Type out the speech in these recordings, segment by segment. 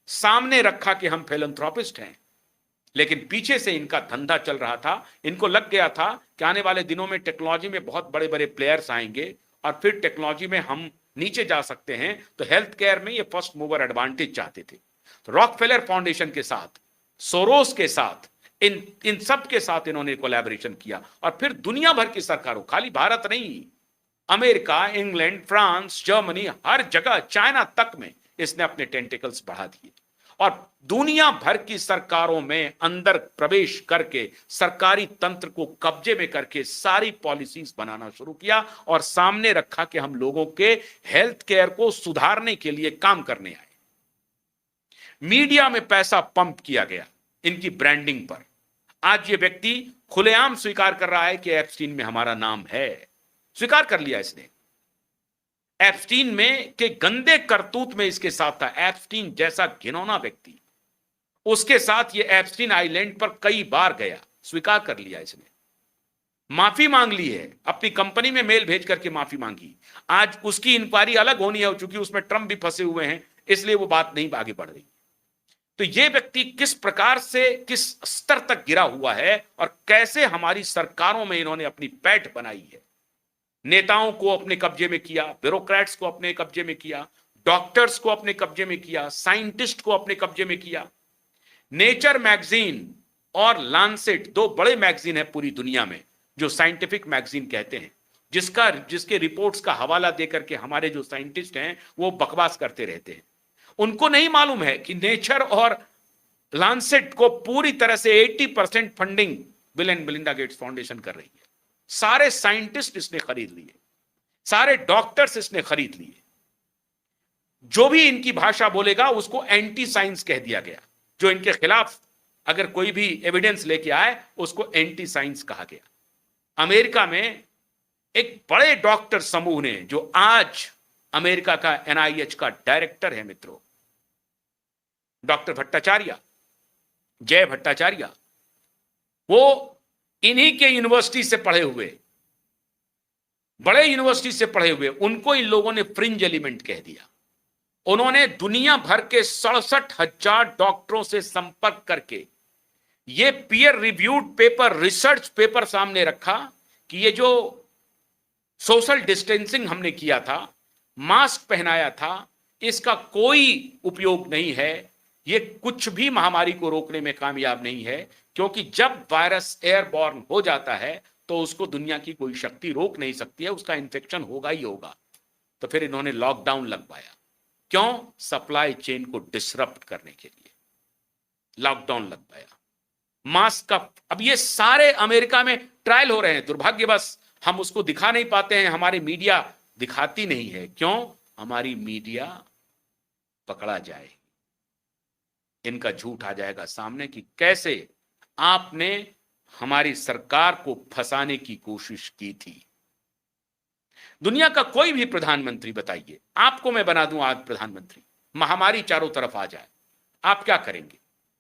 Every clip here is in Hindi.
सामने रखा कि हम फिलैंथ्रोपिस्ट हैं, लेकिन पीछे से इनका धंधा चल रहा था। इनको लग गया था कि आने वाले दिनों में टेक्नोलॉजी में बहुत बड़े बड़े प्लेयर्स आएंगे और फिर टेक्नोलॉजी में हम नीचे जा सकते हैं, तो हेल्थ केयर में ये फर्स्ट मूवर एडवांटेज चाहते थे। तो रॉकफेलर फाउंडेशन के साथ, सोरोस के साथ, इन इन सब के साथ इन्होंने कोलैबोरेशन किया और फिर दुनिया भर की सरकारों, खाली भारत नहीं, अमेरिका, इंग्लैंड, फ्रांस, जर्मनी, हर जगह, चाइना तक में इसने अपने टेंटिकल्स बढ़ा दिए और दुनिया भर की सरकारों में अंदर प्रवेश करके सरकारी तंत्र को कब्जे में करके सारी पॉलिसीज बनाना शुरू किया और सामने रखा कि हम लोगों के हेल्थ केयर को सुधारने के लिए काम करने आए। मीडिया में पैसा पंप किया गया इनकी ब्रांडिंग पर। आज ये व्यक्ति खुलेआम स्वीकार कर रहा है कि एप्स्टीन में हमारा नाम है, स्वीकार कर लिया इसने। एप्स्टीन में के गंदे करतूत में इसके साथ था। एप्स्टीन जैसा घिनौना व्यक्ति, उसके साथ ये एप्स्टीन आइलैंड पर कई बार गया, स्वीकार कर लिया इसने, माफी मांग ली है, अपनी कंपनी में मेल भेज करके माफी मांगी। आज उसकी इंक्वायरी अलग होनी है, चूंकि उसमें ट्रंप भी फंसे हुए हैं, इसलिए वो बात नहीं आगे बढ़ रही। तो ये व्यक्ति किस प्रकार से, किस स्तर तक गिरा हुआ है और कैसे हमारी सरकारों में इन्होंने अपनी पैठ बनाई है। नेताओं को अपने कब्जे में किया, ब्यूरोक्रेट्स को अपने कब्जे में किया, डॉक्टर्स को अपने कब्जे में किया, साइंटिस्ट को अपने कब्जे में किया। नेचर मैगजीन और लांसेट, दो बड़े मैगजीन है पूरी दुनिया में जो साइंटिफिक मैगजीन कहते हैं, जिसके रिपोर्ट्स का हवाला देकर के हमारे जो साइंटिस्ट हैं वो बकवास करते रहते हैं। उनको नहीं मालूम है कि नेचर और लांसेट को पूरी तरह से 80% funding bill and Melinda Gates foundation कर रही है। सारे साइंटिस्ट इसने खरीद लिए, सारे डॉक्टर्स इसने खरीद लिए। जो भी इनकी भाषा बोलेगा उसको एंटी साइंस कह दिया गया। जो इनके खिलाफ अगर कोई भी एविडेंस लेके आए उसको एंटी साइंस कहा गया। अमेरिका में एक बड़े डॉक्टर समूह ने, जो आज अमेरिका का NIH का डायरेक्टर है मित्रों, डॉक्टर भट्टाचार्य, जय भट्टाचार्य, वो इन्हीं के यूनिवर्सिटी से पढ़े हुए, बड़े यूनिवर्सिटी से पढ़े हुए, उनको इन लोगों ने फ्रिंज एलिमेंट कह दिया। उन्होंने दुनिया भर के 67,000 डॉक्टरों से संपर्क करके ये peer reviewed paper, research paper सामने रखा कि ये जो सोशल डिस्टेंसिंग हमने किया था, मास्क पहनाया था, इसका कोई उपयोग नहीं है, ये कुछ भी महामारी को रोकने में कामयाब नहीं है, क्योंकि जब वायरस एयरबॉर्न हो जाता है तो उसको दुनिया की कोई शक्ति रोक नहीं सकती है, उसका इन्फेक्शन होगा ही होगा। तो फिर इन्होंने लॉकडाउन लगवाया। क्यों? सप्लाई चेन को डिसरप्ट करने के लिए लॉकडाउन लगवाया। मास्क का अब ये सारे अमेरिका में ट्रायल हो रहे हैं। दुर्भाग्यवश हम उसको दिखा नहीं पाते हैं, हमारी मीडिया दिखाती नहीं है। क्यों? हमारी मीडिया पकड़ा जाए, इनका झूठ आ जाएगा सामने कि कैसे आपने हमारी सरकार को फंसाने की कोशिश की थी। दुनिया का कोई भी प्रधानमंत्री बताइए, आपको मैं बना दूं आज प्रधानमंत्री, महामारी चारों तरफ आ जाए, आप क्या करेंगे?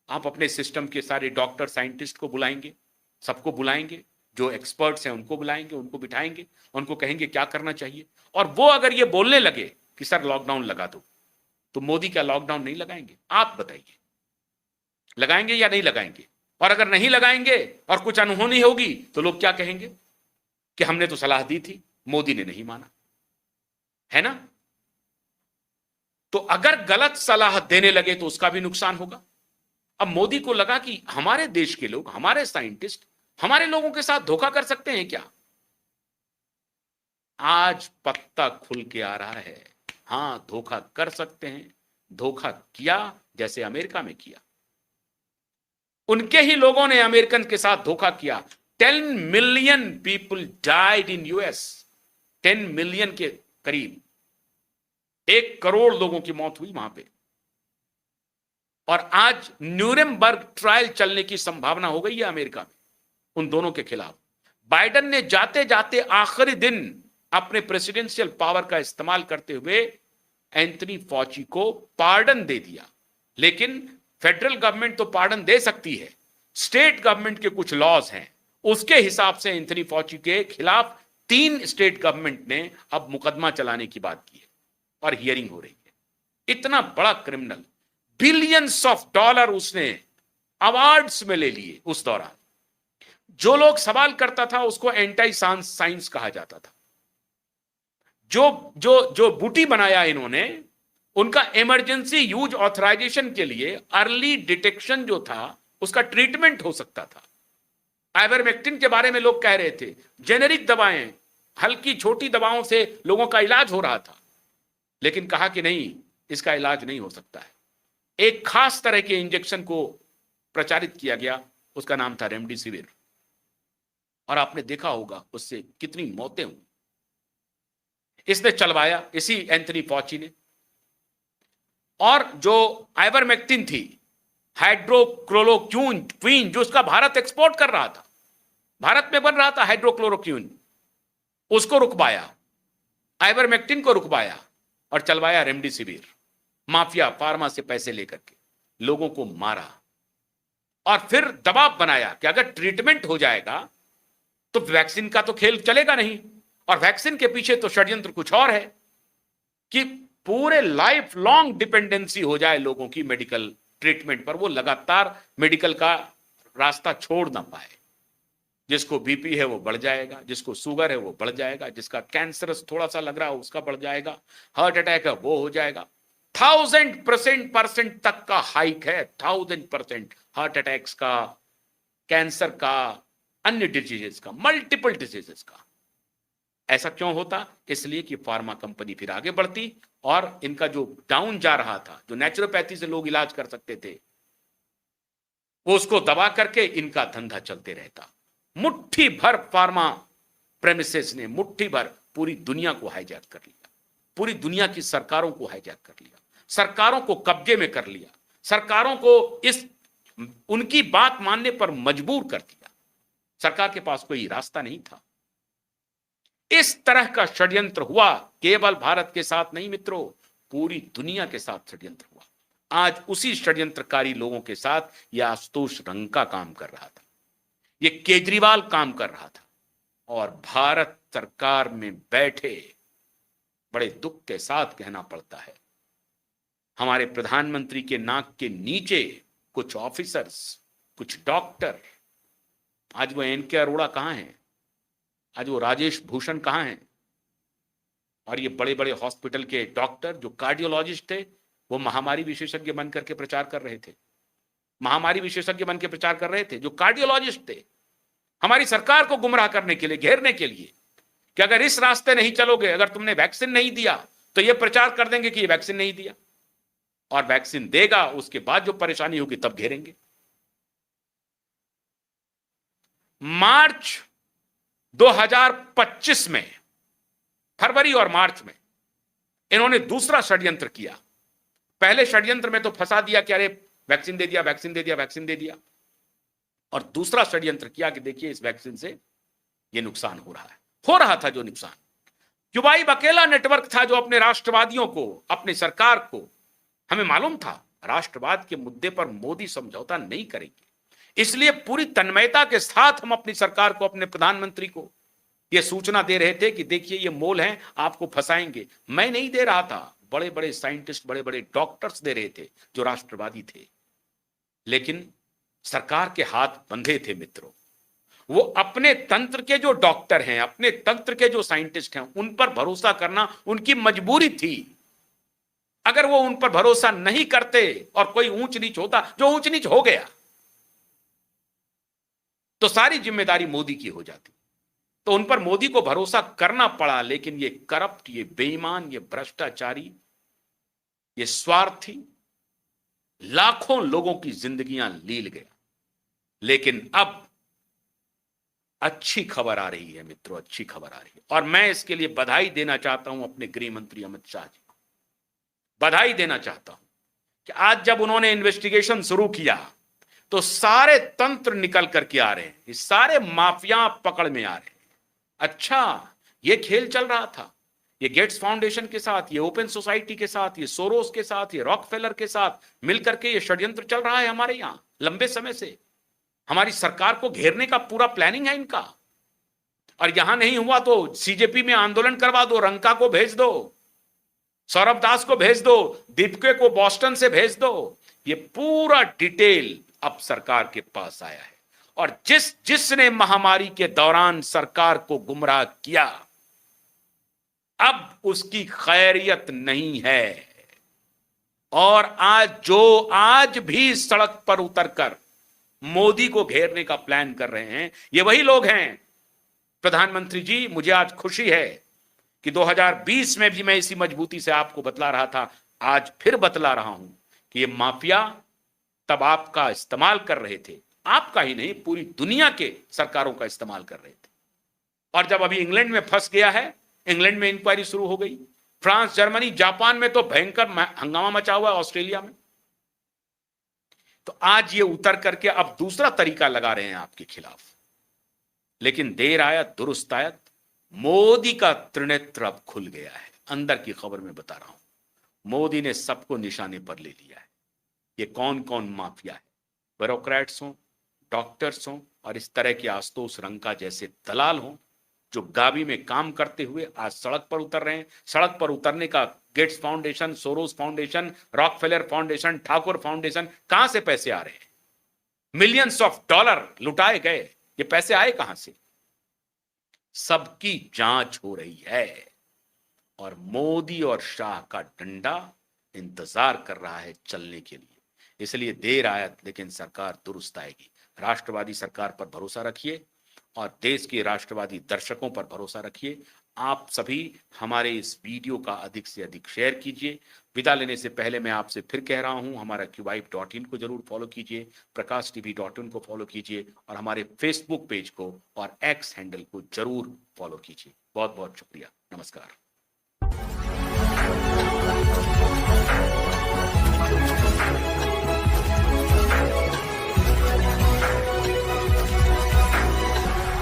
आप अपने सिस्टम के सारे डॉक्टर, साइंटिस्ट को बुलाएंगे, सबको बुलाएंगे, जो एक्सपर्ट्स हैं उनको बुलाएंगे, उनको बिठाएंगे, उनको कहेंगे क्या करना चाहिए। और वो अगर ये बोलने लगे कि सर लॉकडाउन लगा दो, तो मोदी क्या लॉकडाउन नहीं लगाएंगे? आप बताइए, लगाएंगे या नहीं लगाएंगे? और अगर नहीं लगाएंगे और कुछ अनहोनी होगी तो लोग क्या कहेंगे कि हमने तो सलाह दी थी, मोदी ने नहीं माना, है ना? तो अगर गलत सलाह देने लगे तो उसका भी नुकसान होगा। अब मोदी को लगा कि हमारे देश के लोग, हमारे साइंटिस्ट हमारे लोगों के साथ धोखा कर सकते हैं क्या? आज पत्ता खुल के आ रहा है, हां धोखा कर सकते हैं। धोखा किया जैसे अमेरिका में किया, उनके ही लोगों ने अमेरिकन के साथ धोखा किया। 10 million people died in US, 10 million के करीब, 1 करोड़ लोगों की मौत हुई वहां पे। और आज न्यूरेमबर्ग ट्रायल चलने की संभावना हो गई है अमेरिका में उन दोनों के खिलाफ। बाइडेन ने जाते जाते आखिरी दिन अपने प्रेसिडेंशियल पावर का इस्तेमाल करते हुए एंथनी फॉची को पार्डन दे दिया। लेकिन फेडरल गवर्नमेंट तो पार्डन दे सकती है, स्टेट गवर्नमेंट के कुछ लॉज हैं, उसके हिसाब से एंथनी फॉची के खिलाफ 3 स्टेट गवर्नमेंट ने अब मुकदमा चलाने की बात की है और हियरिंग हो रही है। इतना बड़ा क्रिमिनल, बिलियंस ऑफ डॉलर उसने अवार्ड्स में ले लिए उस दौरान। जो लोग सवाल करता था उसको एंटी साइंस कहा जाता था। जो जो जो बूटी बनाया इन्होंने, उनका इमरजेंसी यूज ऑथराइजेशन के लिए अर्ली डिटेक्शन जो था, उसका ट्रीटमेंट हो सकता था। आइवरमेक्टिन के बारे में लोग कह रहे थे, जेनेरिक दवाएं, हल्की छोटी दवाओं से लोगों का इलाज हो रहा था, लेकिन कहा कि नहीं, इसका इलाज नहीं हो सकता है। एक खास तरह के इंजेक्शन को प्रचारित किया गया, उसका नाम था रेमडेसिविर, और आपने देखा होगा उससे कितनी मौतें हुई। इसने चलवाया इसी एंथनी फॉची ने। और जो आइवरमेक्टिन थी, हाइड्रोक्लोरोक्विन, जो उसका भारत एक्सपोर्ट कर रहा था, भारत में बन रहा था हाइड्रोक्लोरोक्विन, उसको रुकवाया, आइवरमेक्टिन को रुकवाया और चलवाया रेमडेसिविर। माफिया फार्मा से पैसे लेकर के लोगों को मारा, और फिर दबाव बनाया कि अगर ट्रीटमेंट हो जाएगा तो वैक्सीन का तो खेल चलेगा नहीं, और वैक्सीन के पीछे तो षड्यंत्र कुछ और है कि पूरे लाइफ लॉन्ग डिपेंडेंसी हो जाए लोगों की मेडिकल ट्रीटमेंट पर, वो लगातार मेडिकल का रास्ता छोड़ ना पाए। जिसको बीपी है वो बढ़ जाएगा, जिसको शुगर है वो बढ़ जाएगा, जिसका कैंसरस थोड़ा सा लग रहा है उसका बढ़ जाएगा, हार्ट अटैक है वो हो जाएगा। 1000% तक का हाइक है, 1000% हार्ट अटैक्स का, कैंसर का, अन्य डिजीजेस का, मल्टीपल डिजीजेस का। ऐसा क्यों होता? इसलिए कि फार्मा कंपनी फिर आगे बढ़ती और इनका जो डाउन जा रहा था, जो नेचुरोपैथी से लोग इलाज कर सकते थे, वो उसको दबा करके इनका धंधा चलते रहता। मुट्ठी भर फार्मा प्रेमिसेस ने मुट्ठी भर पूरी दुनिया को हाईजैक कर लिया, पूरी दुनिया की सरकारों को हाईजैक कर लिया, सरकारों को कब्जे में कर लिया, सरकारों को इस उनकी बात मानने पर मजबूर कर दिया। सरकार के पास कोई रास्ता नहीं था। इस तरह का षड्यंत्र हुआ, केवल भारत के साथ नहीं मित्रों, पूरी दुनिया के साथ षड्यंत्र हुआ। आज उसी षड्यंत्रकारी लोगों के साथ यह आशुतोष रंका काम कर रहा था, ये केजरीवाल काम कर रहा था, और भारत सरकार में बैठे बड़े दुख के साथ कहना पड़ता है, हमारे प्रधानमंत्री के नाक के नीचे कुछ ऑफिसर्स, कुछ डॉक्टर, आज वो एन के अरोड़ा कहां हैं, आज वो राजेश भूषण कहां हैं, और ये बड़े बड़े हॉस्पिटल के डॉक्टर जो कार्डियोलॉजिस्ट थे, वो महामारी विशेषज्ञ बन करके प्रचार कर रहे थे, महामारी विशेषज्ञ बन के प्रचार कर रहे थे, जो कार्डियोलॉजिस्ट थे, हमारी सरकार को गुमराह करने के लिए, घेरने के लिए, कि अगर इस रास्ते नहीं चलोगे, अगर तुमने वैक्सीन नहीं दिया तो ये प्रचार कर देंगे कि ये वैक्सीन नहीं दिया, और वैक्सीन देगा उसके बाद जो परेशानी होगी तब घेरेंगे। मार्च 2025 में, फरवरी और मार्च में इन्होंने दूसरा षड्यंत्र किया। पहले षड्यंत्र में तो फंसा दिया कि अरे वैक्सीन दे दिया, वैक्सीन दे दिया, वैक्सीन दे दिया, और दूसरा षड्यंत्र किया कि देखिए इस वैक्सीन से ये नुकसान हो रहा था जो नुकसान। क्यूबाई अकेला नेटवर्क था जो अपने राष्ट्रवादियों को, अपनी सरकार को, हमें मालूम था राष्ट्रवाद के मुद्दे पर मोदी समझौता नहीं करेंगे, इसलिए पूरी तन्मयता के साथ हम अपनी सरकार को, अपने प्रधानमंत्री को यह सूचना दे रहे थे कि देखिए ये मोल हैं, आपको फंसाएंगे। मैं नहीं दे रहा था, बड़े बड़े साइंटिस्ट, बड़े बड़े डॉक्टर्स दे रहे थे जो राष्ट्रवादी थे, लेकिन सरकार के हाथ बंधे थे मित्रों। वो अपने तंत्र के जो डॉक्टर हैं, अपने तंत्र के जो साइंटिस्ट हैं, उन पर भरोसा करना उनकी मजबूरी थी। अगर वो उन पर भरोसा नहीं करते और कोई ऊंच नीच होता, जो ऊंच नीच हो गया, तो सारी जिम्मेदारी मोदी की हो जाती। तो उन पर मोदी को भरोसा करना पड़ा, लेकिन ये करप्ट, ये बेईमान, ये भ्रष्टाचारी, ये स्वार्थी लाखों लोगों की जिंदगियां लील गया। लेकिन अब अच्छी खबर आ रही है मित्रों, अच्छी खबर आ रही है, और मैं इसके लिए बधाई देना चाहता हूं अपने गृह मंत्री अमित शाह जी को। बधाई देना चाहता हूं कि आज जब उन्होंने इन्वेस्टिगेशन शुरू किया तो सारे तंत्र निकल करके आ रहे हैं, सारे माफिया पकड़ में आ रहे हैं। अच्छा, ये खेल चल रहा था, ये गेट्स फाउंडेशन के साथ, ये ओपन सोसाइटी के साथ, ये सोरोस के साथ, ये रॉकफेलर के साथ मिलकर के ये षड्यंत्र चल रहा है हमारे यहां लंबे समय से। हमारी सरकार को घेरने का पूरा प्लानिंग है इनका, और यहां नहीं हुआ तो सीजेपी में आंदोलन करवा दो, रंका को भेज दो, सौरभ दास को भेज दो, दीपके को बॉस्टन से भेज दो, ये पूरा डिटेल अब सरकार के पास आया है। और जिसने महामारी के दौरान सरकार को गुमराह किया, अब उसकी खैरियत नहीं है। और आज भी सड़क पर उतरकर मोदी को घेरने का प्लान कर रहे हैं, ये वही लोग हैं। प्रधानमंत्री जी, मुझे आज खुशी है कि 2020 में भी मैं इसी मजबूती से आपको बतला रहा था, आज फिर बतला रहा हूं कि ये माफिया तब आपका इस्तेमाल कर रहे थे, आपका ही नहीं पूरी दुनिया के सरकारों का इस्तेमाल कर रहे थे। और जब अभी इंग्लैंड में फंस गया है, इंग्लैंड में इंक्वायरी शुरू हो गई, फ्रांस, जर्मनी, जापान में तो भयंकर हंगामा मचा हुआ है, ऑस्ट्रेलिया में। तो आज ये उतर करके अब दूसरा तरीका लगा रहे हैं आपके खिलाफ। लेकिन देर आयत दुरुस्त आयत, मोदी का त्रिनेत्र अब खुल गया है। अंदर की खबर में बता रहा हूं, मोदी ने सबको निशाने पर ले लिया है। ये कौन कौन माफिया है, ब्यूरोक्रेट्स हों, डॉक्टर्स हों और इस तरह के आशुतोष रंका जैसे दलाल हों, जो गावी में काम करते हुए आज सड़क पर उतर रहे हैं। सड़क पर उतरने का Gates foundation, Soros foundation, Rockefeller foundation, Thakur foundation, कहां से पैसे आ रहे हैं? मिलियंस ऑफ डॉलर लुटाए गए, ये पैसे आए कहां से? सबकी जांच हो रही है और मोदी और शाह का डंडा इंतजार कर रहा है चलने के लिए। इसलिए देर आयत लेकिन सरकार दुरुस्त आएगी। राष्ट्रवादी सरकार पर भरोसा रखिए और देश के राष्ट्रवादी दर्शकों पर भरोसा रखिए। आप सभी हमारे इस वीडियो का अधिक से अधिक शेयर कीजिए। विदा लेने से पहले मैं आपसे फिर कह रहा हूं, हमारा QYIB.in को जरूर फॉलो कीजिए, prakashtv.in को फॉलो कीजिए और हमारे फेसबुक पेज को और X हैंडल को जरूर फॉलो कीजिए। बहुत बहुत शुक्रिया। नमस्कार।